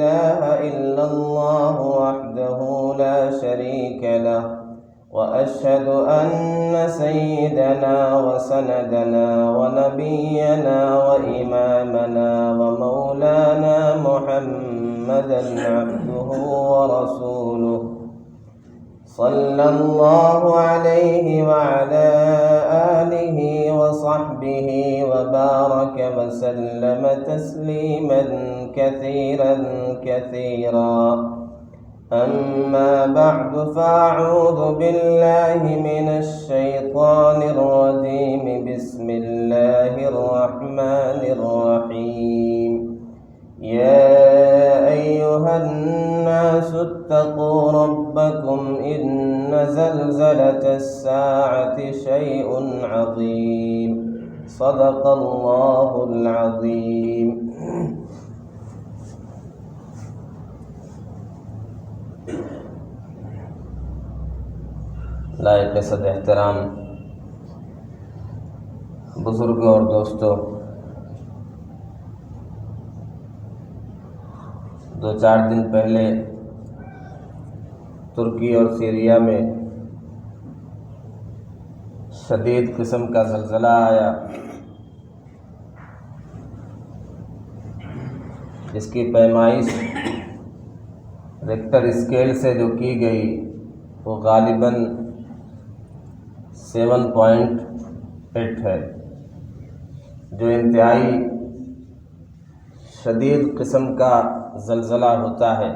إله إلا الله وحده لا شريك له وأشهد أن سيدنا وسندنا ونبينا وإمامنا ومولانا محمدا عبده ورسوله صلى الله عليه وعلى آله وصحبه وبارك وسلم تسليما كثيرا كثيرا. أما بعد فأعوذ بالله من الشيطان الرجيم. بسم الله الرحمن الرحيم. يا أيها الناس اتقوا ربكم إن زلزلة الساعة شيء عظيم. صدق الله العظيم. لائق صد احترام بزرگوں اور دوستوں، 2-4 دن پہلے ترکی اور سیریا میں شدید قسم کا زلزلہ آیا، جس کی پیمائش ریکٹر اسکیل سے جو کی گئی وہ غالباً 7.8 ہے، جو انتہائی شدید قسم کا زلزلہ ہوتا ہے۔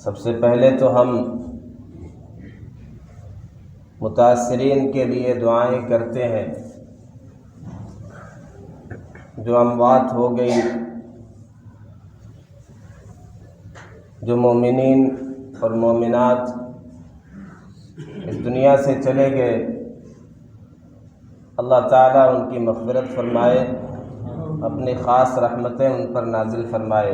سب سے پہلے تو ہم متاثرین کے لیے دعائیں کرتے ہیں، جو اموات ہو گئی، جو مومنین اور مومنات اس دنیا سے چلے گئے، اللہ تعالیٰ ان کی مغفرت فرمائے، اپنی خاص رحمتیں ان پر نازل فرمائے،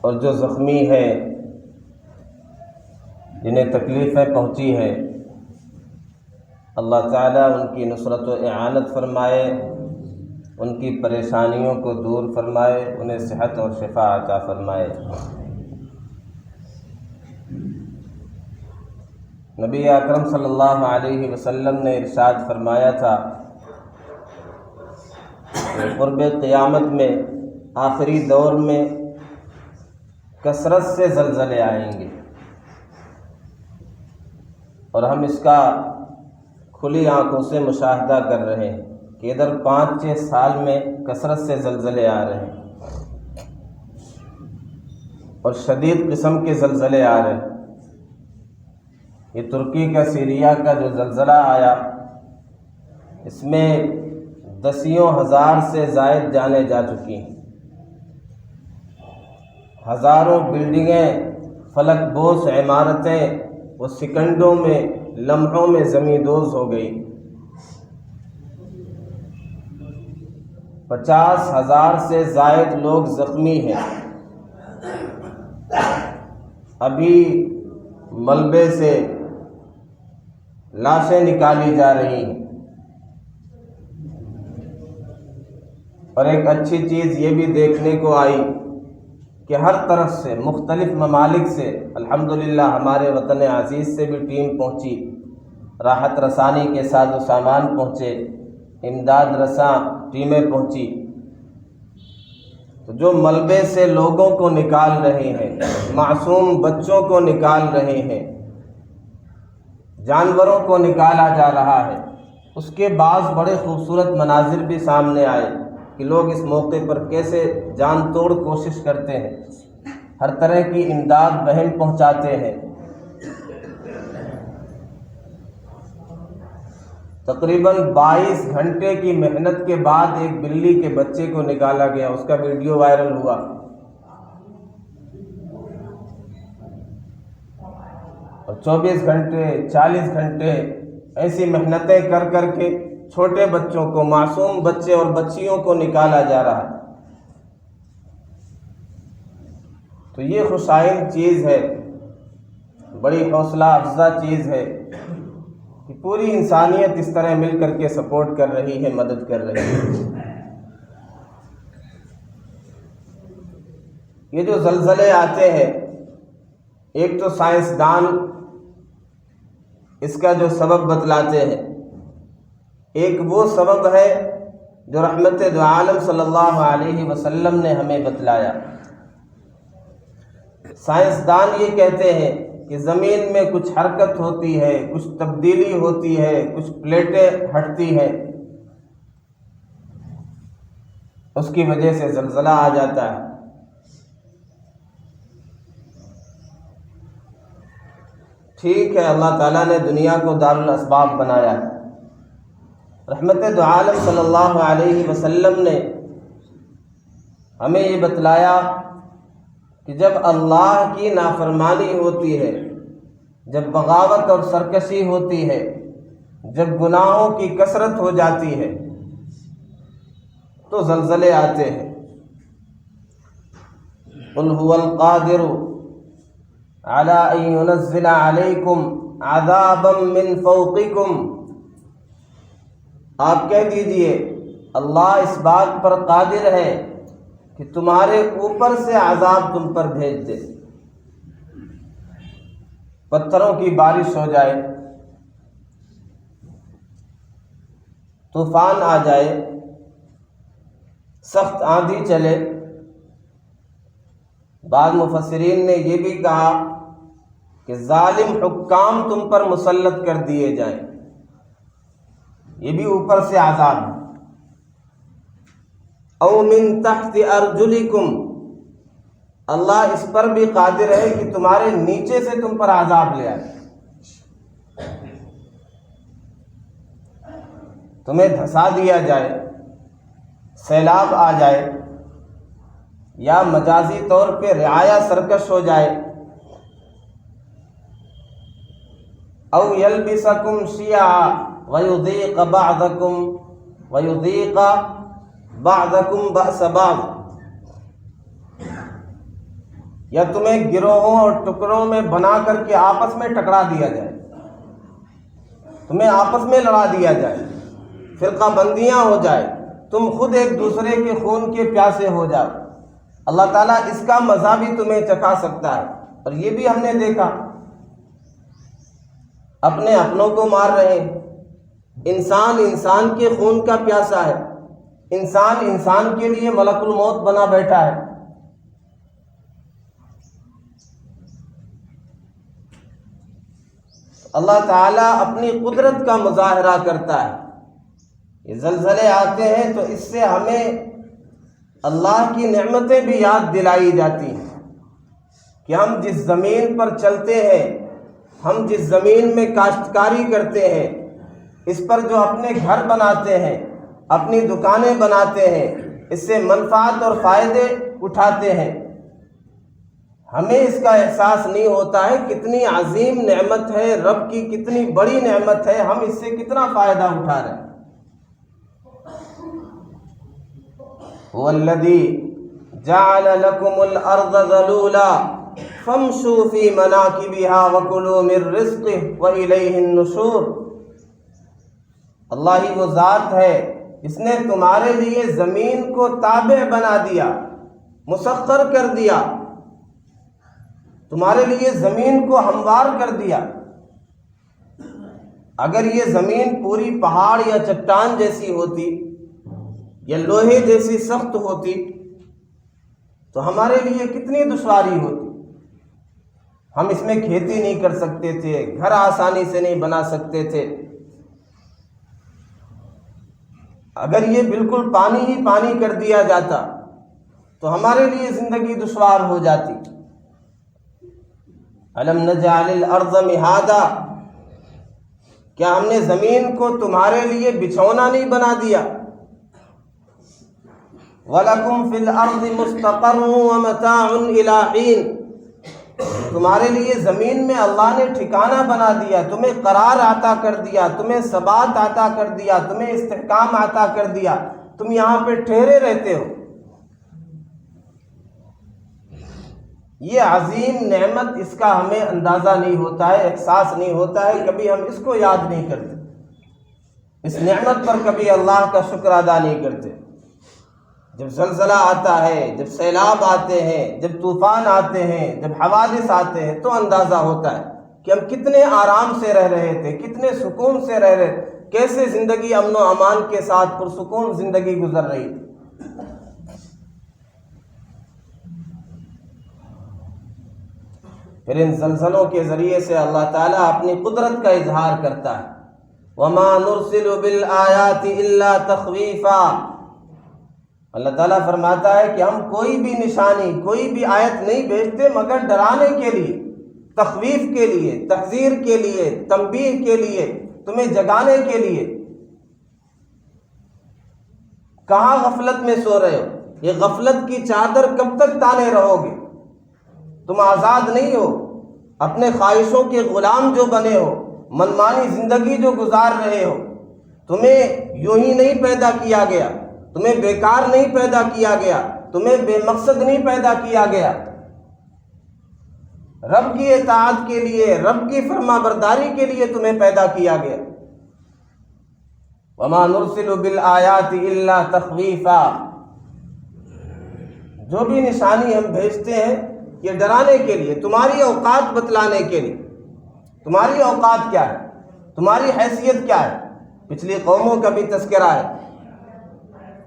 اور جو زخمی ہیں، جنہیں تکلیفیں پہنچی ہیں، اللہ تعالیٰ ان کی نصرت و اعانت فرمائے، ان کی پریشانیوں کو دور فرمائے، انہیں صحت اور شفا عطا فرمائے۔ نبی اکرم صلی اللہ علیہ وسلم نے ارشاد فرمایا تھا کہ قرب قیامت میں آخری دور میں کثرت سے زلزلے آئیں گے، اور ہم اس کا کھلی آنکھوں سے مشاہدہ کر رہے ہیں کہ ادھر 5-6 سال میں کثرت سے زلزلے آ رہے ہیں، اور شدید قسم کے زلزلے آ رہے ہیں۔ یہ ترکی کا سیریا کا جو زلزلہ آیا، اس میں 10,000 سے زائد جانیں جا چکی ہیں، ہزاروں بلڈنگیں، فلک بوس عمارتیں وہ سیکنڈوں میں، لمحوں میں زمیندوز ہو گئی، 50,000 سے زائد لوگ زخمی ہیں۔ ابھی ملبے سے لاشیں نکالی جا رہی ہیں، اور ایک اچھی چیز یہ بھی دیکھنے کو آئی کہ ہر طرف سے، مختلف ممالک سے، الحمدللہ ہمارے وطن عزیز سے بھی ٹیم پہنچی، راحت رسانی کے ساز و سامان پہنچے، امداد رساں ٹیمیں پہنچی، تو جو ملبے سے لوگوں کو نکال رہے ہیں، معصوم بچوں کو نکال رہے ہیں، جانوروں کو نکالا جا رہا ہے، اس کے بعض بڑے خوبصورت مناظر بھی سامنے آئے کہ لوگ اس موقع پر کیسے جان توڑ کوشش کرتے ہیں، ہر طرح کی امداد بہن پہنچاتے ہیں۔ تقریباً 22 گھنٹے کی محنت کے بعد ایک بلی کے بچے کو نکالا گیا، اس کا ویڈیو وائرل ہوا، اور 24 گھنٹے 40 گھنٹے ایسی محنتیں کر کر کے چھوٹے بچوں کو، معصوم بچے اور بچیوں کو نکالا جا رہا ہے۔ تو یہ خوشائن چیز ہے، بڑی حوصلہ افزا چیز ہے کہ پوری انسانیت اس طرح مل کر کے سپورٹ کر رہی ہے، مدد کر رہی ہے۔ یہ جو زلزلے آتے ہیں، ایک تو سائنسدان اس کا جو سبب بتلاتے ہیں، ایک وہ سبب ہے جو رحمت دو عالم صلی اللہ علیہ وسلم نے ہمیں بتلایا۔ سائنسدان یہ کہتے ہیں کہ زمین میں کچھ حرکت ہوتی ہے، کچھ تبدیلی ہوتی ہے، کچھ پلیٹیں ہٹتی ہیں، اس کی وجہ سے زلزلہ آ جاتا ہے۔ ٹھیک ہے، اللہ تعالیٰ نے دنیا کو دار الاسباب بنایا ہے۔ رحمت دو عالم صلی اللہ علیہ وسلم نے ہمیں یہ بتلایا کہ جب اللہ کی نافرمانی ہوتی ہے، جب بغاوت اور سرکشی ہوتی ہے، جب گناہوں کی کثرت ہو جاتی ہے تو زلزلے آتے ہیں۔ قل هو القادر علی ان ينزل علیکم عذابا من فوقکم، آپ کہہ دیجئے اللہ اس بات پر قادر ہے کہ تمہارے اوپر سے عذاب تم پر بھیج دے، پتھروں کی بارش ہو جائے، طوفان آ جائے، سخت آندھی چلے۔ بعض مفسرین نے یہ بھی کہا کہ ظالم حکام تم پر مسلط کر دیے جائیں، یہ بھی اوپر سے عذاب ہے۔ او من تحت ارجلکم، اللہ اس پر بھی قادر ہے کہ تمہارے نیچے سے تم پر عذاب لے آئے، تمہیں دھسا دیا جائے، سیلاب آ جائے، یا مجازی طور پہ رعایا سرکش ہو جائے۔ او یلبسکم شیعا ویذیق بعضکم بأس بعض، یا تمہیں گروہوں اور ٹکڑوں میں بنا کر کے آپس میں ٹکرا دیا جائے، تمہیں آپس میں لڑا دیا جائے، فرقہ بندیاں ہو جائے، تم خود ایک دوسرے کے خون کے پیاسے ہو جاؤ۔ اللہ تعالیٰ اس کا مزہ بھی تمہیں چکھا سکتا ہے۔ اور یہ بھی ہم نے دیکھا، اپنے اپنوں کو مار رہے ہیں، انسان انسان کے خون کا پیاسا ہے، انسان انسان کے لیے ملک الموت بنا بیٹھا ہے۔ اللہ تعالیٰ اپنی قدرت کا مظاہرہ کرتا ہے۔ یہ زلزلے آتے ہیں تو اس سے ہمیں اللہ کی نعمتیں بھی یاد دلائی جاتی ہیں کہ ہم جس زمین پر چلتے ہیں، ہم جس زمین میں کاشتکاری کرتے ہیں، اس پر جو اپنے گھر بناتے ہیں، اپنی دکانیں بناتے ہیں، اس سے منفعت اور فائدے اٹھاتے ہیں، ہمیں اس کا احساس نہیں ہوتا ہے کتنی عظیم نعمت ہے، رب کی کتنی بڑی نعمت ہے، ہم اس سے کتنا فائدہ اٹھا رہے ہیں۔ هو الذی جعل لکم الارض ذلولا فامشوا فی مناکبها وکلوا من رزقہ والیہ النشور، اللہ ہی وہ ذات ہے جس نے تمہارے لیے زمین کو تابع بنا دیا، مسخر کر دیا، تمہارے لیے زمین کو ہموار کر دیا۔ اگر یہ زمین پوری پہاڑ یا چٹان جیسی ہوتی یا لوہے جیسی سخت ہوتی تو ہمارے لیے کتنی دشواری ہوتی، ہم اس میں کھیتی نہیں کر سکتے تھے، گھر آسانی سے نہیں بنا سکتے تھے۔ اگر یہ بالکل پانی ہی پانی کر دیا جاتا تو ہمارے لیے زندگی دشوار ہو جاتی۔ الم نجعل الارض مہادا، کیا ہم نے زمین کو تمہارے لیے بچھونا نہیں بنا دیا؟ وَلَكُمْ فِي الْأَرْضِ مُسْتَقَرٌّ وَمَتَاعٌ إِلَىٰ حِينٍ، تمہارے لیے زمین میں اللہ نے ٹھکانہ بنا دیا، تمہیں قرار عطا کر دیا، تمہیں ثبات عطا کر دیا، تمہیں استحکام عطا کر دیا، تم یہاں پہ ٹھہرے رہتے ہو۔ یہ عظیم نعمت، اس کا ہمیں اندازہ نہیں ہوتا ہے، احساس نہیں ہوتا ہے، کبھی ہم اس کو یاد نہیں کرتے، اس نعمت پر کبھی اللہ کا شکر ادا نہیں کرتے۔ جب زلزلہ آتا ہے، جب سیلاب آتے ہیں، جب طوفان آتے ہیں، جب حوادث آتے ہیں، تو اندازہ ہوتا ہے کہ ہم کتنے آرام سے رہ رہے تھے، کتنے سکون سے رہ رہے تھے، کیسے زندگی امن و امان کے ساتھ پرسکون زندگی گزر رہی تھی۔ پھر ان زلزلوں کے ذریعے سے اللہ تعالیٰ اپنی قدرت کا اظہار کرتا ہے۔ وَمَا نُرْسِلُ بِالْآيَاتِ إِلَّا تَخْوِيفًا۔ اللہ تعالیٰ فرماتا ہے کہ ہم کوئی بھی نشانی، کوئی بھی آیت نہیں بھیجتے مگر ڈرانے کے لیے، تخویف کے لیے، تحذیر کے لیے، تنبیہ کے لیے، تمہیں جگانے کے لیے۔ کہاں غفلت میں سو رہے ہو؟ یہ غفلت کی چادر کب تک تانے رہو گے؟ تم آزاد نہیں ہو، اپنے خواہشوں کے غلام جو بنے ہو، منمانی زندگی جو گزار رہے ہو۔ تمہیں یوں ہی نہیں پیدا کیا گیا، تمہیں بیکار نہیں پیدا کیا گیا، تمہیں بے مقصد نہیں پیدا کیا گیا۔ رب کی اطاعت کے لیے، رب کی فرما برداری کے لیے تمہیں پیدا کیا گیا۔ وَمَا نُرْسِلُ بِالْآيَاتِ إِلَّا تَخْوِيفًا۔ جو بھی نشانی ہم بھیجتے ہیں یہ ڈرانے کے لیے، تمہاری اوقات بتلانے کے لیے۔ تمہاری اوقات کیا ہے؟ تمہاری حیثیت کیا ہے؟ پچھلی قوموں کا بھی تذکرہ ہے۔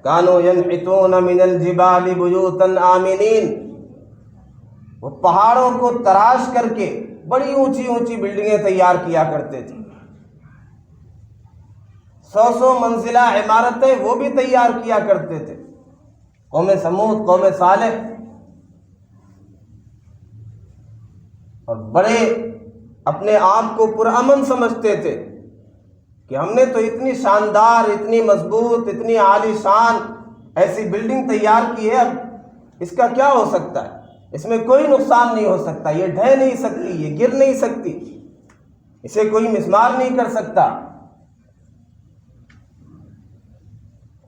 کانوا ینحتون من الجبال بیوتا آمنین۔ وہ پہاڑوں کو تراش کر کے بڑی اونچی اونچی بلڈنگیں تیار کیا کرتے تھے، 100 منزلہ عمارتیں وہ بھی تیار کیا کرتے تھے۔ قوم سمود، قوم صالح، اور بڑے اپنے آپ کو پرامن سمجھتے تھے کہ ہم نے تو اتنی شاندار، اتنی مضبوط، اتنی عالی شان ایسی بلڈنگ تیار کی ہے، اب اس کا کیا ہو سکتا ہے؟ اس میں کوئی نقصان نہیں ہو سکتا، یہ ڈھہ نہیں سکتی، یہ گر نہیں سکتی، اسے کوئی مسمار نہیں کر سکتا۔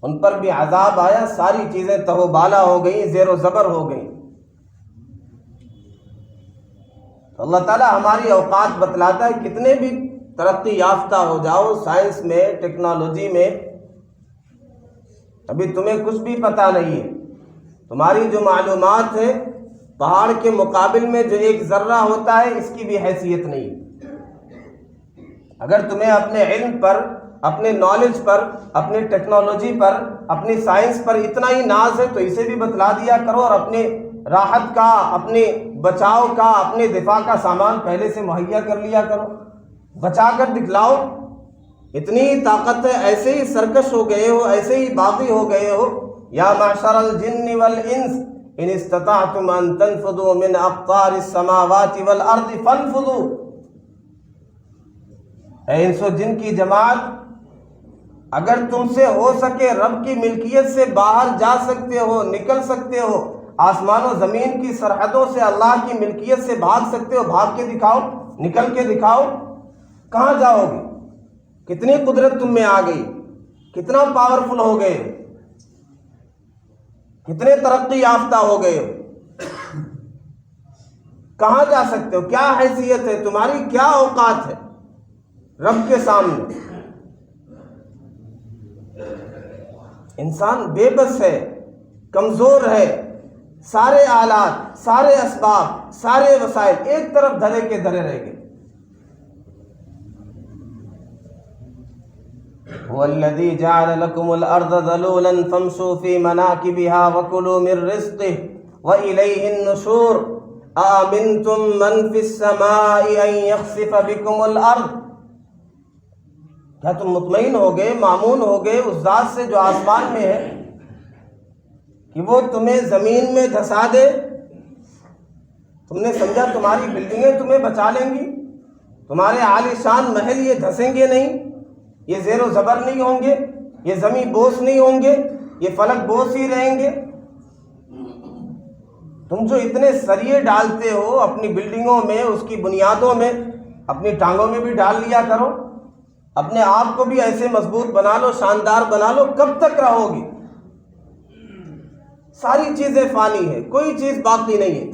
ان پر بھی عذاب آیا، ساری چیزیں تہو بالا ہو گئیں، زیر و زبر ہو گئیں۔ تو اللہ تعالیٰ ہماری اوقات بتلاتا ہے، کتنے بھی ترقی یافتہ ہو جاؤ سائنس میں، ٹیکنالوجی میں، ابھی تمہیں کچھ بھی پتہ نہیں ہے۔ تمہاری جو معلومات ہے پہاڑ کے مقابل میں جو ایک ذرہ ہوتا ہے، اس کی بھی حیثیت نہیں۔ اگر تمہیں اپنے علم پر، اپنے نالج پر، اپنے ٹیکنالوجی پر، اپنی سائنس پر اتنا ہی ناز ہے تو اسے بھی بتلا دیا کرو، اور اپنے راحت کا، اپنے بچاؤ کا، اپنے دفاع کا سامان پہلے سے مہیا کر لیا کرو، بچا کر دکھلاؤ۔ اتنی طاقت ہے، ایسے ہی سرکش ہو گئے ہو، ایسے ہی باغی ہو گئے ہو۔ یا معشر الجن والانس ان استطعتم ان تنفذوا من اقطار السماوات والارض فانفذوا۔ اے انس و جن کی جماعت، اگر تم سے ہو سکے رب کی ملکیت سے باہر جا سکتے ہو، نکل سکتے ہو، آسمان و زمین کی سرحدوں سے اللہ کی ملکیت سے بھاگ سکتے ہو، بھاگ کے دکھاؤ، نکل کے دکھاؤ۔ کہاں جاؤ گے؟ کتنی قدرت تم میں آ گئی، کتنا پاورفل ہو گئے، کتنے ترقی یافتہ ہو گئے ہو، کہاں جا سکتے ہو؟ کیا حیثیت ہے تمہاری؟ کیا اوقات ہے رب کے سامنے؟ انسان بے بس ہے، کمزور ہے، سارے آلات، سارے اسباب، سارے وسائل ایک طرف دھرے کے دھرے رہ گئے۔ هو الذي جعل لكم الأرض ذلولا فامشوا في مناكبها وكلوا من رزقه وإليه النشور آمنتم من في السماء أن يخسف بكم الأرض۔ کیا تم مطمئن ہو گئے، مامون ہو گئے اس ذات سے جو آسمان میں ہے کہ وہ تمہیں زمین میں دھسا دے؟ تم نے سمجھا تمہاری بلڈنگیں تمہیں بچا لیں گی، تمہارے عالی شان محل یہ دھسیں گے نہیں، یہ زیر و زبر نہیں ہوں گے، یہ زمین بوس نہیں ہوں گے، یہ فلک بوس ہی رہیں گے؟ تم جو اتنے سریے ڈالتے ہو اپنی بلڈنگوں میں، اس کی بنیادوں میں، اپنی ٹانگوں میں بھی ڈال لیا کرو، اپنے آپ کو بھی ایسے مضبوط بنا لو، شاندار بنا لو۔ کب تک رہو گی؟ ساری چیزیں فانی ہے، کوئی چیز باقی نہیں ہے۔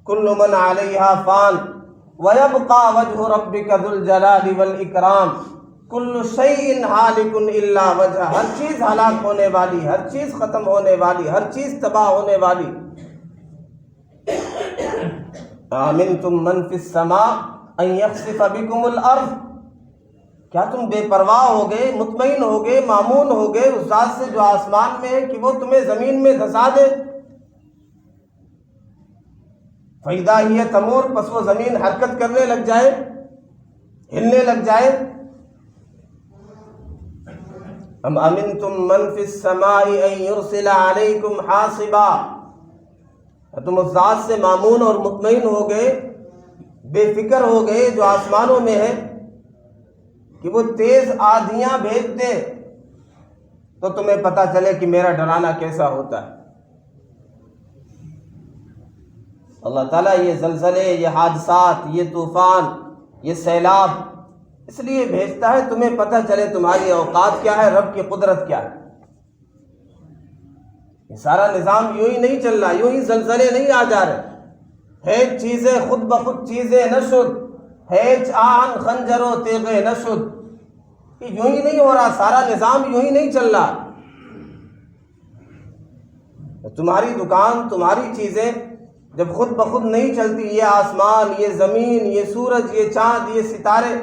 کل من علیہا فان ویبقى وجہ ربک ذو الجلال والاکرام کل شیء ہالک الا وجہ، ہر چیز ہلاک ہونے والی، ہر چیز ختم ہونے والی، ہر چیز تباہ ہونے والی۔ آمنتم من فی السماء ان یخسف بکم الارض، کیا تم بے پرواہ ہو گئے، مطمئن ہو گئے، مامون ہو گئے اس ذات سے جو آسمان میں ہے کہ وہ تمہیں زمین میں دھسا دے؟ فَإِذَا هِيَ تَمُورُ، پس وہ زمین حرکت کرنے لگ جائے، ہلنے لگ جائے۔ ام امنتم من فی السماء ان یرسل علیکم حاصبا، تم اس ذات سے مامون اور مطمئن ہو گئے، بے فکر ہو گئے جو آسمانوں میں ہے کہ وہ تیز آندھیاں بھیج دے تو تمہیں پتہ چلے کہ میرا ڈرانا کیسا ہوتا ہے۔ اللہ تعالیٰ یہ زلزلے، یہ حادثات، یہ طوفان، یہ سیلاب اس لیے بھیجتا ہے تمہیں پتہ چلے تمہاری اوقات کیا ہے، رب کی قدرت کیا ہے۔ یہ سارا نظام یوں ہی نہیں چل رہا، یوں ہی زلزلے نہیں آ جا رہے، ہیچ چیزیں خود بخود چیزیں نشد، ہیچ آن خنجر و تیغے نشد، یہ یوں ہی نہیں ہو رہا، سارا نظام یوں ہی نہیں چل رہا۔ تمہاری دکان، تمہاری چیزیں جب خود بخود نہیں چلتی، یہ آسمان، یہ زمین، یہ سورج، یہ چاند، یہ ستارے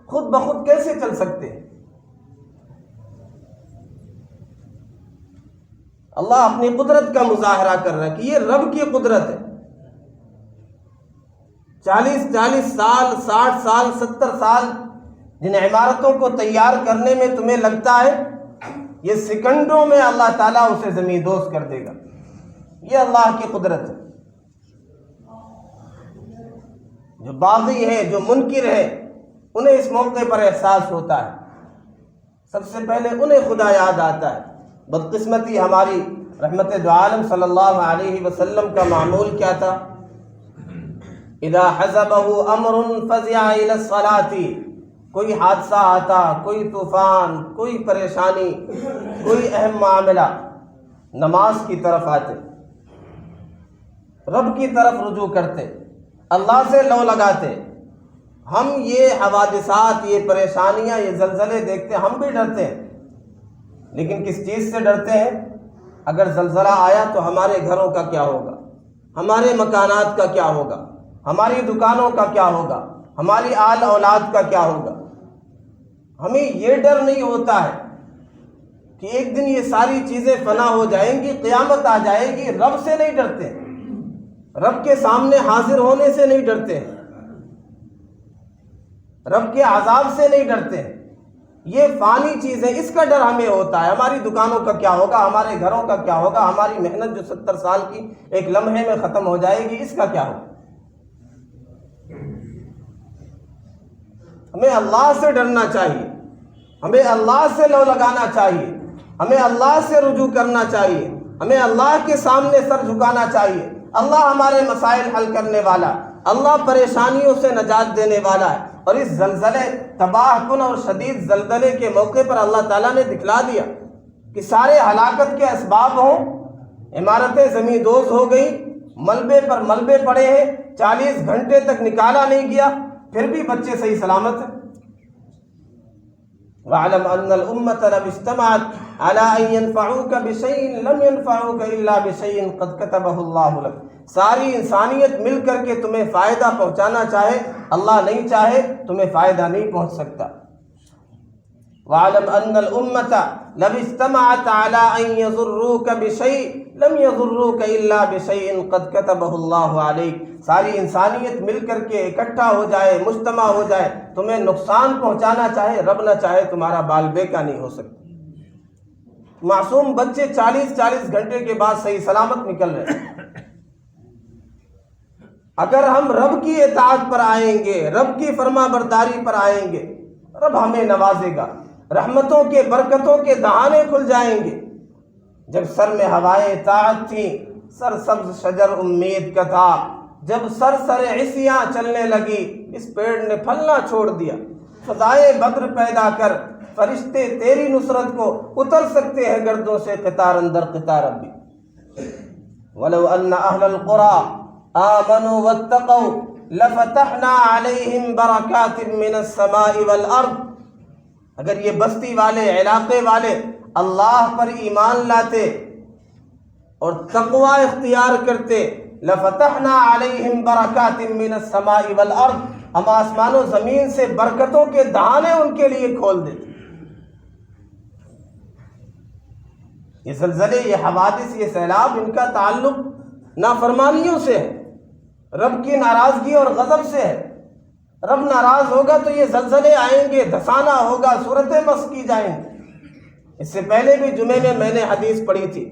خود بخود کیسے چل سکتے ہیں؟ اللہ اپنی قدرت کا مظاہرہ کر رہا ہے کہ یہ رب کی قدرت ہے۔ 40 سال، 60 سال، 70 سال جن عمارتوں کو تیار کرنے میں تمہیں لگتا ہے، یہ سیکنڈوں میں اللہ تعالیٰ اسے زمین دوز کر دے گا۔ یہ اللہ کی قدرت ہے۔ جو باغی ہے، جو منکر ہے، انہیں اس موقع پر احساس ہوتا ہے، سب سے پہلے انہیں خدا یاد آتا ہے۔ بدقسمتی ہماری رحمت دو عالم صلی اللہ علیہ وسلم کا معمول کیا تھا؟ اذا حزبه امر فزع الى الصلاة، کوئی حادثہ آتا، کوئی طوفان، کوئی پریشانی، کوئی اہم معاملہ، نماز کی طرف آتے، رب کی طرف رجوع کرتے، اللہ سے لو لگاتے۔ ہم یہ حوادثات، یہ پریشانیاں، یہ زلزلے دیکھتے ہم بھی ڈرتے ہیں، لیکن کس چیز سے ڈرتے ہیں؟ اگر زلزلہ آیا تو ہمارے گھروں کا کیا ہوگا، ہمارے مکانات کا کیا ہوگا، ہماری دکانوں کا کیا ہوگا، ہماری آل اولاد کا کیا ہوگا۔ ہمیں یہ ڈر نہیں ہوتا ہے کہ ایک دن یہ ساری چیزیں فنا ہو جائیں گی، قیامت آ جائے گی۔ رب سے نہیں ڈرتے، رب کے سامنے حاضر ہونے سے نہیں ڈرتے، رب کے عذاب سے نہیں ڈرتے۔ یہ فانی چیزیں، اس کا ڈر ہمیں ہوتا ہے۔ ہماری دکانوں کا کیا ہوگا، ہمارے گھروں کا کیا ہوگا، ہماری محنت جو 70 سال کی ایک لمحے میں ختم ہو جائے گی، اس کا کیا ہوگا۔ ہمیں اللہ سے ڈرنا چاہیے، ہمیں اللہ سے لو لگانا چاہیے، ہمیں اللہ سے رجوع کرنا چاہیے، ہمیں اللہ کے سامنے سر جھکانا چاہیے۔ اللہ ہمارے مسائل حل کرنے والا، اللہ پریشانیوں سے نجات دینے والا ہے۔ اور اس زلزلے، تباہ کن اور شدید زلزلے کے موقع پر اللہ تعالیٰ نے دکھلا دیا کہ سارے ہلاکت کے اسباب ہوں، عمارتیں زمین دوز ہو گئی، ملبے پر ملبے پڑے ہیں، 40 گھنٹے تک نکالا نہیں گیا، پھر بھی بچے صحیح سلامت ہیں۔ وَاعْلَمْ أَنَّ الْأُمَّةَ لَوِ اجْتَمَعَتْ عَلَىٰ أَن يَنفَعُوكَ بِشَيْءٍ لَمْ يَنفَعُوكَ إِلَّا بِشَيْءٍ قَدْ كَتَبَهُ اللَّهُ لَكَ۔ ساری انسانیت مل کر کے تمہیں فائدہ پہنچانا چاہے، اللہ نہیں چاہے تمہیں فائدہ نہیں پہنچ سکتا۔ وَاعْلَمْ أَنَّ الْأُمَّةَ لَوِ اجْتَمَعَتْ عَلَىٰ أَن يَضُرُّوكَ بِشَيْءٍ لَمْ يَضُرُّوكَ إِلَّا بِشَيْءٍ قَدْ كَتَبَهُ اللَّهُ عَلَيْكَ۔ ساری انسانیت مل کر کے اکٹھا ہو جائے، مجتمع ہو جائے، تمہیں نقصان پہنچانا چاہے، رب نہ چاہے تمہارا بال بیکا نہیں ہو سکتا۔ معصوم بچے 40 گھنٹے کے بعد صحیح سلامت نکل رہے ہیں۔ اگر ہم رب کی اطاعت پر آئیں گے، رب کی فرما برداری پر آئیں گے، رب ہمیں نوازے گا، رحمتوں کے، برکتوں کے دہانے کھل جائیں گے۔ جب سر میں ہوائیں اطاعت تھیں، سر سبز شجر امید کا تھا، جب سر عصیاں چلنے لگی، اس پیڑ نے پھلنا چھوڑ دیا۔ فضائے بدر پیدا کر، فرشتے تیری نصرت کو اتر سکتے ہیں گردوں سے قطار اندر قطار ابھی۔ وَلَوْ أَنَّ أَهْلَ الْقُرَىٰ آمنوا واتقوا لفتحنا علیہم برکات من السماء والارض، اگر یہ بستی والے، علاقے والے اللہ پر ایمان لاتے اور تقوی اختیار کرتے، لفتحنا علیہم برکات من السماء والارض، ہم آسمان و زمین سے برکتوں کے دہانے ان کے لیے کھول دیتے۔ یہ زلزلے، یہ حوادث، یہ سیلاب، ان کا تعلق نافرمانیوں سے ہے، رب کی ناراضگی اور غضب سے ہے۔ رب ناراض ہوگا تو یہ زلزلے آئیں گے، دھسانہ ہوگا، صورتیں مس کی جائیں گی۔ اس سے پہلے بھی جمعے میں نے حدیث پڑھی تھی،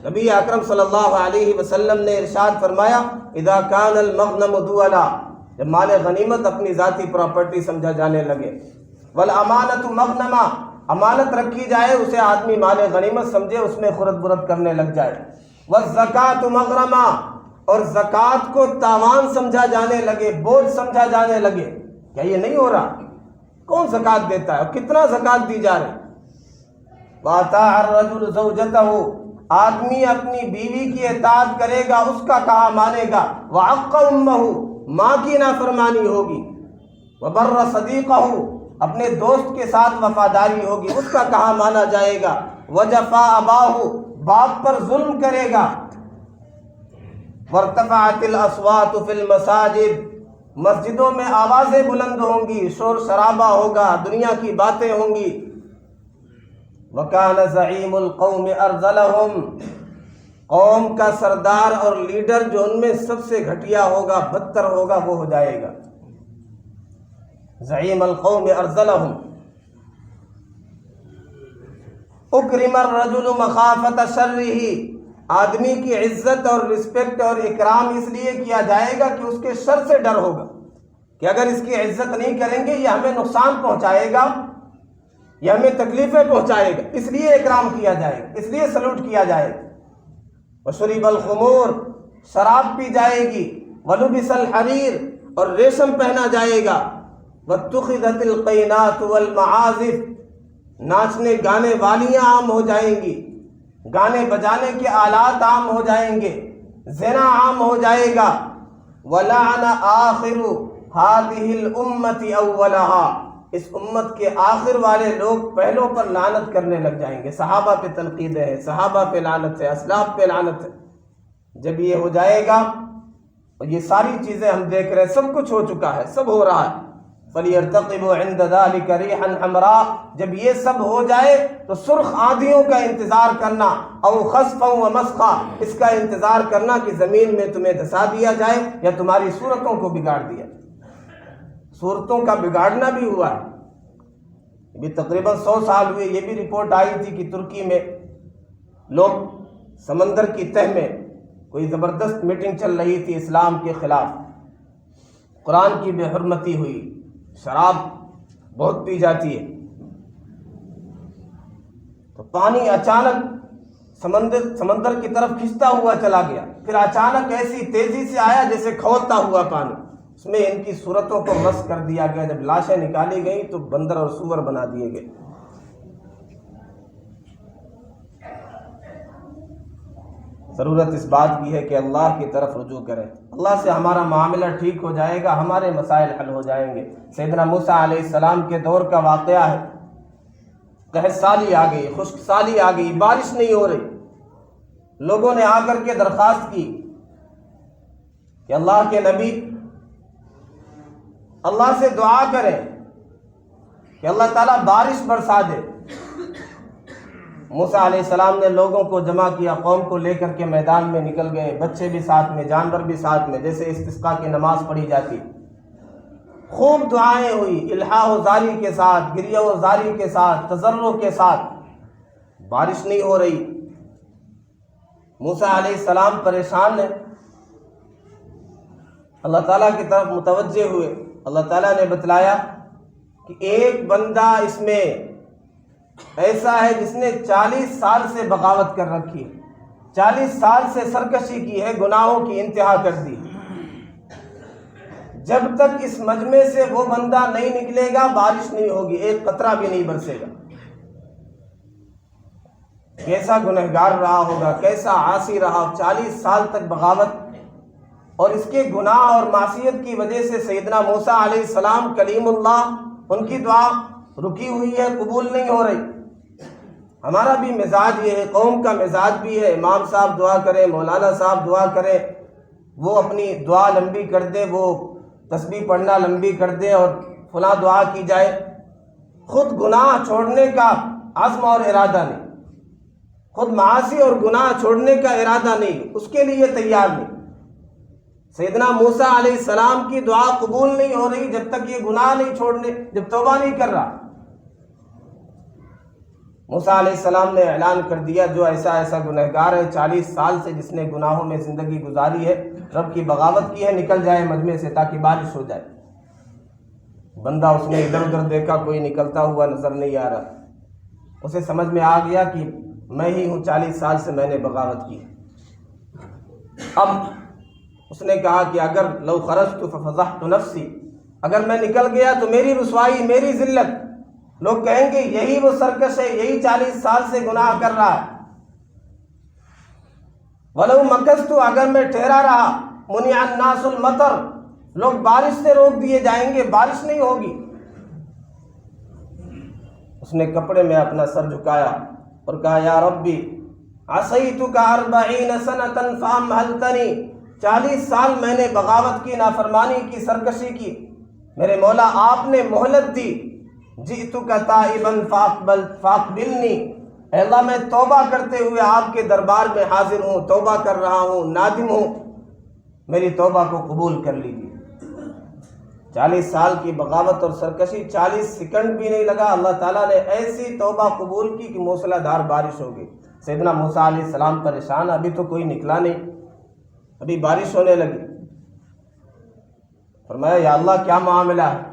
نبی اکرم صلی اللہ علیہ وسلم نے ارشاد فرمایا، اذا کان المغنم دولا، جب مال غنیمت اپنی ذاتی پراپرٹی سمجھا جانے لگے، والامانت مغنما، امانت رکھی جائے اسے آدمی مال غنیمت سمجھے، اس میں خرد برد کرنے لگ جائے، والزکاۃ مغرما، اور زکوٰۃ کو تاوان سمجھا جانے لگے، بوجھ سمجھا جانے لگے۔ کیا یہ نہیں ہو رہا؟ کون زکوٰۃ دیتا ہے اور کتنا زکوٰۃ دی جا رہی؟ وَأَطَاعَ الرَّجُلُ زَوْجَتَهُ، آدمی اپنی بیوی کی اطاعت کرے گا، اس کا کہا مانے گا، وَعَقَّ أُمَّهُ، ماں کی نافرمانی ہوگی، وَبَرَّ صَدِيقَهُ، اپنے دوست کے ساتھ وفاداری ہوگی، اس کا کہا مانا جائے گا، وَجَفَا أَبَاهُ، باپ پر ظلم کرے گا، وارتفعت الاصوات فی المساجد، مسجدوں میں آوازیں بلند ہوں گی، شور شرابہ ہوگا، دنیا کی باتیں ہوں گی، وکان زعیم القوم ارذلہم، قوم کا سردار اور لیڈر جو ان میں سب سے گھٹیا ہوگا، بدتر ہوگا، وہ ہو جائے گا، زعیم القوم ارذلہم۔ اکرم الرجل مخافت شرہ، آدمی کی عزت اور رسپیکٹ اور اکرام اس لیے کیا جائے گا کہ اس کے شر سے ڈر ہوگا، کہ اگر اس کی عزت نہیں کریں گے یہ ہمیں نقصان پہنچائے گا، یہ ہمیں تکلیفیں پہنچائے گا، اس لیے اکرام کیا جائے گا، اس لیے سلوٹ کیا جائے گا۔ وشرب الخمور، شراب پی جائے گی، ولبس الحریر، اور ریشم پہنا جائے گا، واتخذت القینات والمعازف، ناچنے گانے والیاں عام ہو جائیں گی، گانے بجانے کے آلات عام ہو جائیں گے، زنا عام ہو جائے گا، وَلَعْنَ آخِرُ هَذِهِ الْأُمَّةِ أَوَّلَهَا، اس امت کے آخر والے لوگ پہلوں پر لعنت کرنے لگ جائیں گے، صحابہ پہ تنقیدیں ہیں، صحابہ پہ لعنت ہے، اسلاف پہ لعنت ہے۔ جب یہ ہو جائے گا، اور یہ ساری چیزیں ہم دیکھ رہے ہیں، سب کچھ ہو چکا ہے، سب ہو رہا ہے، فَلْيَرْتَقِبُوا عِنْدَ ذَلِكَ رِيحًا حَمْرَاء، جب یہ سب ہو جائے تو سرخ آندھیوں کا انتظار کرنا، او خَسْفًا وَمَسْخًا، اس کا انتظار کرنا کہ زمین میں تمہیں دھسا دیا جائے یا تمہاری صورتوں کو بگاڑ دیا۔ صورتوں کا بگاڑنا بھی ہوا ہے، بھی تقریباً 100 سال ہوئے۔ یہ بھی رپورٹ آئی تھی کہ ترکی میں لوگ سمندر کی تہ میں کوئی زبردست میٹنگ چل رہی تھی اسلام کے خلاف، قرآن کی بے حرمتی ہوئی، شراب بہت پی جاتی ہے، تو پانی اچانک سمندر کی طرف کھنچتا ہوا چلا گیا، پھر اچانک ایسی تیزی سے آیا جیسے کھولتا ہوا پانی، اس میں ان کی صورتوں کو مس کر دیا گیا۔ جب لاشیں نکالی گئیں تو بندر اور سور بنا دیے گئے۔ ضرورت اس بات کی ہے کہ اللہ کی طرف رجوع کریں، اللہ سے ہمارا معاملہ ٹھیک ہو جائے گا، ہمارے مسائل حل ہو جائیں گے۔ سیدنا موسیٰ علیہ السلام کے دور کا واقعہ ہے، قحط سالی آ گئی، خشک سالی آ گئی، بارش نہیں ہو رہی، لوگوں نے آ کر کے درخواست کی کہ اللہ کے نبی اللہ سے دعا کریں کہ اللہ تعالیٰ بارش برسا دے۔ موسیٰ علیہ السلام نے لوگوں کو جمع کیا، قوم کو لے کر کے میدان میں نکل گئے، بچے بھی ساتھ میں، جانور بھی ساتھ میں، جیسے استسقاء کی نماز پڑھی جاتی، خوب دعائیں ہوئی، الحاح و زاری کے ساتھ، گریہ و زاری کے ساتھ، تضرع کے ساتھ، بارش نہیں ہو رہی۔ موسیٰ علیہ السلام پریشان ہیں، اللہ تعالیٰ کی طرف متوجہ ہوئے، اللہ تعالیٰ نے بتلایا کہ ایک بندہ اس میں ایسا ہے جس نے 40 سال سے بغاوت کر رکھی ہے، 40 سال سے سرکشی کی ہے، گناہوں کی انتہا کر دی۔ جب تک اس مجمع سے وہ بندہ نہیں نکلے گا بارش نہیں ہوگی، ایک قطرہ بھی نہیں برسے گا۔ کیسا گنہگار رہا ہوگا، کیسا عاصی رہا، 40 سال تک بغاوت اور اس کے گناہ اور معصیت کی وجہ سے سیدنا موسیٰ علیہ السلام کلیم اللہ، ان کی دعا رکی ہوئی ہے، قبول نہیں ہو رہی۔ ہمارا بھی مزاج یہ ہے، قوم کا مزاج بھی ہے، امام صاحب دعا کریں، مولانا صاحب دعا کریں، وہ اپنی دعا لمبی کر دے، وہ تسبیح پڑھنا لمبی کر دے اور فلاں دعا کی جائے، خود گناہ چھوڑنے کا عزم اور ارادہ نہیں، خود معاصی اور گناہ چھوڑنے کا ارادہ نہیں، اس کے لیے تیار نہیں۔ سیدنا موسیٰ علیہ السلام کی دعا قبول نہیں ہو رہی جب تک یہ گناہ نہیں چھوڑنے، جب توبہ نہیں کر رہا۔ موسیٰ علیہ السلام نے اعلان کر دیا جو ایسا ایسا گنہگار ہے، 40 سال سے جس نے گناہوں میں زندگی گزاری ہے، رب کی بغاوت کی ہے، نکل جائے مجمع سے تاکہ بارش ہو جائے۔ بندہ اس نے ادھر ادھر دیکھا، کوئی نکلتا ہوا نظر نہیں آ رہا، اسے سمجھ میں آ گیا کہ میں ہی ہوں، 40 سال سے میں نے بغاوت کی۔ اب اس نے کہا کہ اگر لو خرجت ففضحت نفسی، اگر میں نکل گیا تو میری رسوائی، میری ذلت، لوگ کہیں گے یہی وہ سرکش ہے، یہی 40 سال سے گناہ کر رہا ہے۔ ولو مکثت، اگر میں ٹھہرا رہا، منع الناس المطر، لوگ بارش سے روک دیے جائیں گے، بارش نہیں ہوگی۔ اس نے کپڑے میں اپنا سر جھکایا اور کہا یا ربی عصیتک 40 سنۃ فامہلتنی، 40 سال میں نے بغاوت کی، نافرمانی کی، سرکشی کی، میرے مولا آپ نے مہلت دی۔ جئتک تائبا فاقبلنی، اے اللہ میں توبہ کرتے ہوئے آپ کے دربار میں حاضر ہوں، توبہ کر رہا ہوں، نادم ہوں، میری توبہ کو قبول کر لیجیے۔ 40 سال کی بغاوت اور سرکشی، 40 سیکنڈ بھی نہیں لگا، اللہ تعالیٰ نے ایسی توبہ قبول کی کہ موسلا دھار بارش ہو گئی۔ سیدنا موسیٰ علیہ السلام پریشان، ابھی تو کوئی نکلا نہیں، ابھی بارش ہونے لگی۔ فرمایا یا اللہ کیا معاملہ ہے؟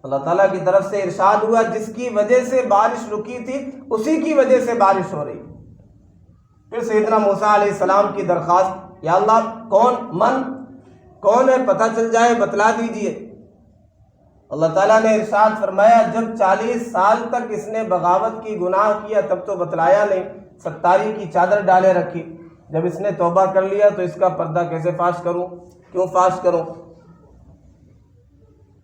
اللہ تعالیٰ کی طرف سے ارشاد ہوا جس کی وجہ سے بارش رکی تھی اسی کی وجہ سے بارش ہو رہی۔ پھر سیدنا موسیٰ علیہ السلام کی درخواست، یا اللہ کون ہے، پتہ چل جائے، بتلا دیجئے۔ اللہ تعالیٰ نے ارشاد فرمایا جب 40 سال تک اس نے بغاوت کی، گناہ کیا، تب تو بتلایا نہیں، ستاری کی چادر ڈالے رکھی، جب اس نے توبہ کر لیا تو اس کا پردہ کیسے فاش کروں، کیوں فاش کروں؟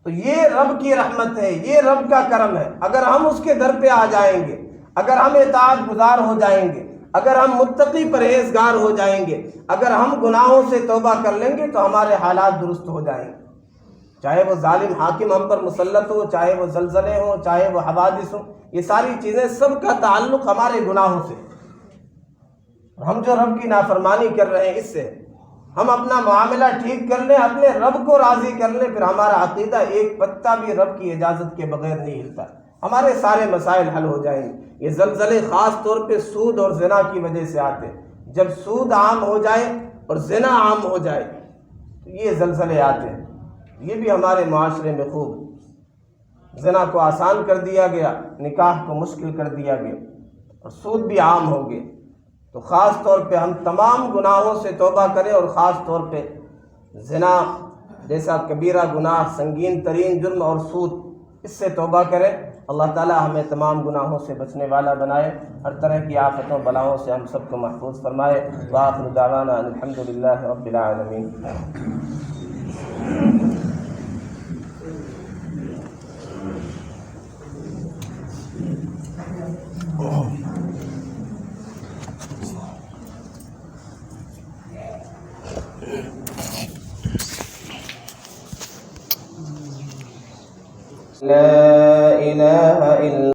تو یہ رب کی رحمت ہے، یہ رب کا کرم ہے۔ اگر ہم اس کے در پہ آ جائیں گے، اگر ہم اطاعت گزار ہو جائیں گے، اگر ہم متقی پرہیزگار ہو جائیں گے، اگر ہم گناہوں سے توبہ کر لیں گے تو ہمارے حالات درست ہو جائیں گے۔ چاہے وہ ظالم حاکم ہم پر مسلط ہو، چاہے وہ زلزلے ہوں، چاہے وہ حوادث ہوں، یہ ساری چیزیں سب کا تعلق ہمارے گناہوں سے، ہم جو رب کی نافرمانی کر رہے ہیں اس سے۔ ہم اپنا معاملہ ٹھیک کر لیں، اپنے رب کو راضی کر لیں، پھر ہمارا عقیدہ ایک پتہ بھی رب کی اجازت کے بغیر نہیں ہلتا، ہمارے سارے مسائل حل ہو جائیں گے۔ یہ زلزلے خاص طور پہ سود اور زنا کی وجہ سے آتے ہیں۔ جب سود عام ہو جائے اور زنا عام ہو جائے تو یہ زلزلے آتے ہیں۔ یہ بھی ہمارے معاشرے میں خوب زنا کو آسان کر دیا گیا، نکاح کو مشکل کر دیا گیا اور سود بھی عام ہو گئے۔ تو خاص طور پہ ہم تمام گناہوں سے توبہ کریں اور خاص طور پہ زنا جیسا کبیرہ گناہ، سنگین ترین جرم اور سود، اس سے توبہ کریں۔ اللہ تعالیٰ ہمیں تمام گناہوں سے بچنے والا بنائے، ہر طرح کی آفتوں بلاؤں سے ہم سب کو محفوظ فرمائے۔ وآخر دعوانا ان الحمدللہ رب العالمین۔ لا الہ الا